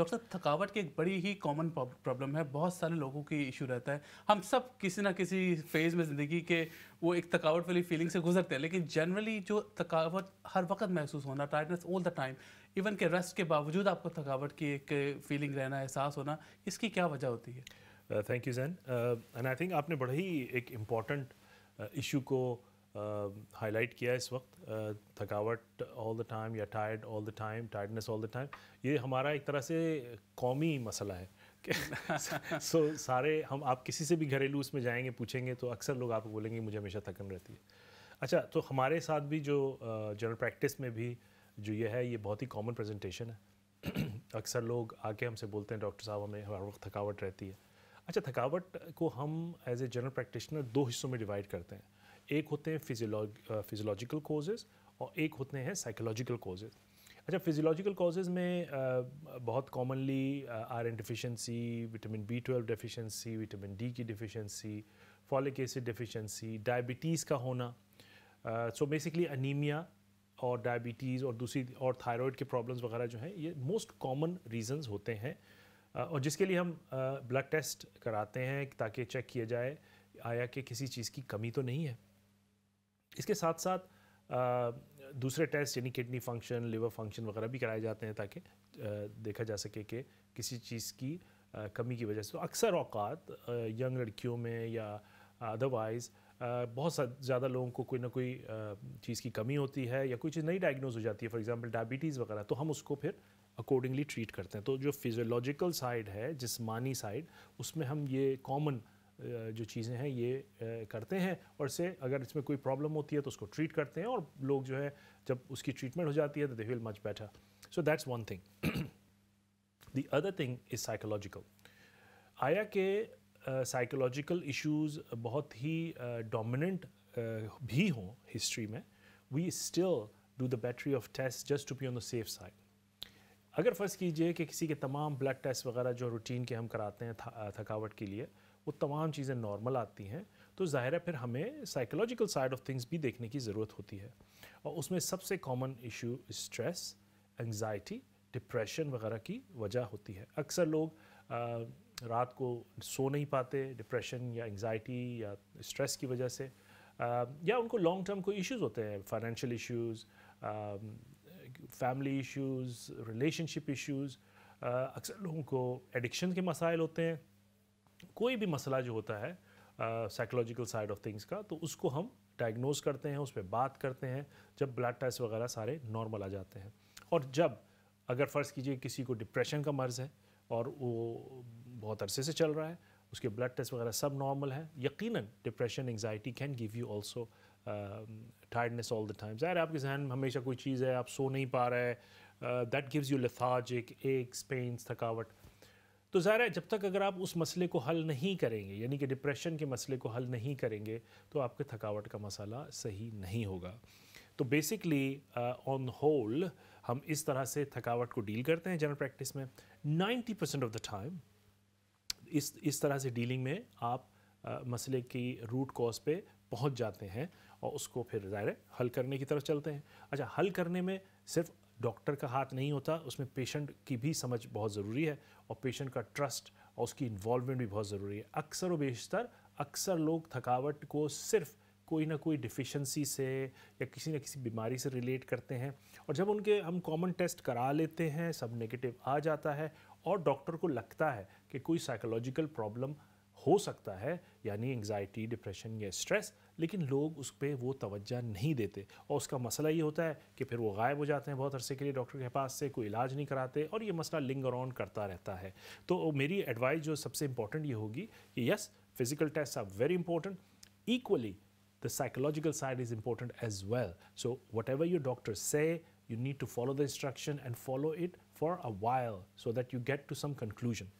Doctor صاحب تھکاوٹ کی ایک بڑی ہی کامن پرابلم ہے، بہت سارے لوگوں کی ایشو رہتا ہے. ہم سب کسی نہ کسی فیز میں زندگی کے وہ ایک تھکاوٹ والی فیلنگ سے گزرتے ہیں، لیکن جنرلی جو تھکاوٹ ہر وقت محسوس ہونا، ٹائٹنس آل دا ٹائم، ایون کہ ریسٹ کے باوجود آپ کو تھکاوٹ کی ایک فیلنگ رہنا، احساس ہونا، اس کی کیا وجہ ہوتی ہے؟ Thank you Zain. And I think آپ نے بڑا ہی ایک امپورٹنٹ ایشو کو ہائی لائٹ کیا اس وقت. تھکاوٹ آل دا ٹائم یا tired all the time, tiredness all the time, یہ ہمارا ایک طرح سے قومی مسئلہ ہے. سو سارے ہم آپ کسی سے بھی گھریلو اس میں جائیں گے پوچھیں گے تو اکثر لوگ آپ کو بولیں گے مجھے ہمیشہ تھکن رہتی ہے. اچھا، تو ہمارے ساتھ بھی جو جنرل پریکٹس میں بھی جو یہ ہے، یہ بہت ہی کامن پریزنٹیشن ہے. اکثر لوگ آ کے ہم سے بولتے ہیں ڈاکٹر صاحب ہمیں ہر وقت تھکاوٹ رہتی ہے. اچھا، تھکاوٹ کو ہم ایز اے جنرل پریکٹیشنر دو حصوں میں ڈیوائڈ کرتے ہیں. ایک ہوتے ہیں فزیولوجیکل کوزز اور ایک ہوتے ہیں سائیکولوجیکل کوزز. اچھا، فزیولوجیکل کوزز میں بہت commonly iron deficiency, vitamin B12 deficiency, vitamin D کی deficiency, folic acid deficiency, diabetes کا ہونا. سو بیسکلی انیمیا اور ڈائبٹیز اور دوسری اور تھائرائڈ کے پرابلمس وغیرہ جو ہیں، یہ موسٹ کامن ریزنز ہوتے ہیں، اور جس کے لیے ہم بلڈ ٹیسٹ کراتے ہیں تاکہ چیک کیا جائے آیا کہ کسی چیز کی کمی تو نہیں ہے. اس کے ساتھ ساتھ دوسرے ٹیسٹ یعنی کڈنی فنکشن، لیور فنکشن وغیرہ بھی کرائے جاتے ہیں تاکہ دیکھا جا سکے کہ کسی چیز کی کمی کی وجہ سے. تو اکثر اوقات ینگ لڑکیوں میں یا ادروائز بہت زیادہ لوگوں کو کوئی نہ کوئی چیز کی کمی ہوتی ہے یا کوئی چیز نئی ڈائگنوز ہو جاتی ہے، فار ایگزامپل ڈائبٹیز وغیرہ، تو ہم اس کو پھر اکارڈنگلی ٹریٹ کرتے ہیں. تو جو فزیولوجیکل سائڈ ہے، جسمانی سائڈ، اس میں ہم یہ کامن جو چیزیں ہیں یہ کرتے ہیں، اور اسے اگر اس میں کوئی پرابلم ہوتی ہے تو اس کو ٹریٹ کرتے ہیں، اور لوگ جو ہے جب اس کی ٹریٹمنٹ ہو جاتی ہے تو they feel much better. So that's one thing. The other thing is psychological. آیا کہ سائیکولوجیکل ایشوز بہت ہی ڈومیننٹ بھی ہوں ہسٹری میں، we still do the battery of test just to be on the safe side. اگر فرض کیجئے کہ کسی کے تمام بلڈ ٹیسٹ وغیرہ جو روٹین کے ہم کراتے ہیں تھکاوٹ کے لیے، وہ تمام چیزیں نارمل آتی ہیں، تو ظاہر ہے پھر ہمیں سائیکولوجیکل سائڈ آف تھنگس بھی دیکھنے کی ضرورت ہوتی ہے. اور اس میں سب سے common issue stress, anxiety, depression وغیرہ کی وجہ ہوتی ہے. اکثر لوگ رات کو سو نہیں پاتے ڈپریشن یا انگزائٹی یا اسٹریس کی وجہ سے، یا ان کو لانگ ٹرم کوئی ایشوز ہوتے ہیں، financial issues, family issues, relationship issues. اکثر لوگوں کو ایڈکشن کے مسائل ہوتے ہیں. کوئی بھی مسئلہ جو ہوتا ہے سائیکولوجیکل سائڈ آف تھنگس کا، تو اس کو ہم ڈائگنوز کرتے ہیں، اس پہ بات کرتے ہیں جب بلڈ ٹیسٹ وغیرہ سارے نارمل آ جاتے ہیں. اور جب اگر فرض کیجئے کسی کو ڈپریشن کا مرض ہے اور وہ بہت عرصے سے چل رہا ہے، اس کے بلڈ ٹیسٹ وغیرہ سب نارمل ہے، یقیناً depression, anxiety can give you also tiredness all the time. ظاہر ہے آپ کے ذہن میں ہمیشہ کوئی چیز ہے، آپ سو نہیں پا رہے، دیٹ گیوز یو لیتھارجک، ایکس، پینس، تھکاوٹ. تو ظاہر ہے جب تک اگر آپ اس مسئلے کو حل نہیں کریں گے، یعنی کہ ڈپریشن کے مسئلے کو حل نہیں کریں گے، تو آپ کے تھکاوٹ کا مسئلہ صحیح نہیں ہوگا. تو بیسکلی آن ہول ہم اس طرح سے تھکاوٹ کو ڈیل کرتے ہیں جنرل پریکٹس میں. 90% آف دا ٹائم اس طرح سے ڈیلنگ میں آپ مسئلے کی روٹ کاز پہ پہنچ جاتے ہیں اور اس کو پھر ظاہر ہے حل کرنے کی طرف چلتے ہیں. اچھا، حل کرنے میں صرف ڈاکٹر کا ہاتھ نہیں ہوتا، اس میں پیشنٹ کی بھی سمجھ بہت ضروری ہے، اور پیشنٹ کا ٹرسٹ اور اس کی انوالومنٹ بھی بہت ضروری ہے. اکثر و بیشتر اکثر لوگ تھکاوٹ کو صرف کوئی نہ کوئی ڈیفیشنسی سے یا کسی نہ کسی بیماری سے ریلیٹ کرتے ہیں، اور جب ان کے ہم کامن ٹیسٹ کرا لیتے ہیں، سب نگیٹو آ جاتا ہے، اور ڈاکٹر کو لگتا ہے کہ کوئی سائیکولوجیکل پرابلم ہو سکتا ہے، یعنی انگزائٹی، ڈپریشن یا اسٹریس، لیکن لوگ اس پہ وہ توجہ نہیں دیتے، اور اس کا مسئلہ یہ ہوتا ہے کہ پھر وہ غائب ہو جاتے ہیں بہت عرصے کے لیے ڈاکٹر کے پاس سے، کوئی علاج نہیں کراتے، اور یہ مسئلہ لنگر آن کرتا رہتا ہے. تو میری ایڈوائز جو سب سے امپورٹنٹ یہ ہوگی کہ yes, physical test are very important, equally the psychological side is important as well. So whatever your doctor say, you need to follow the instruction and follow it for a while so that you get to some conclusion.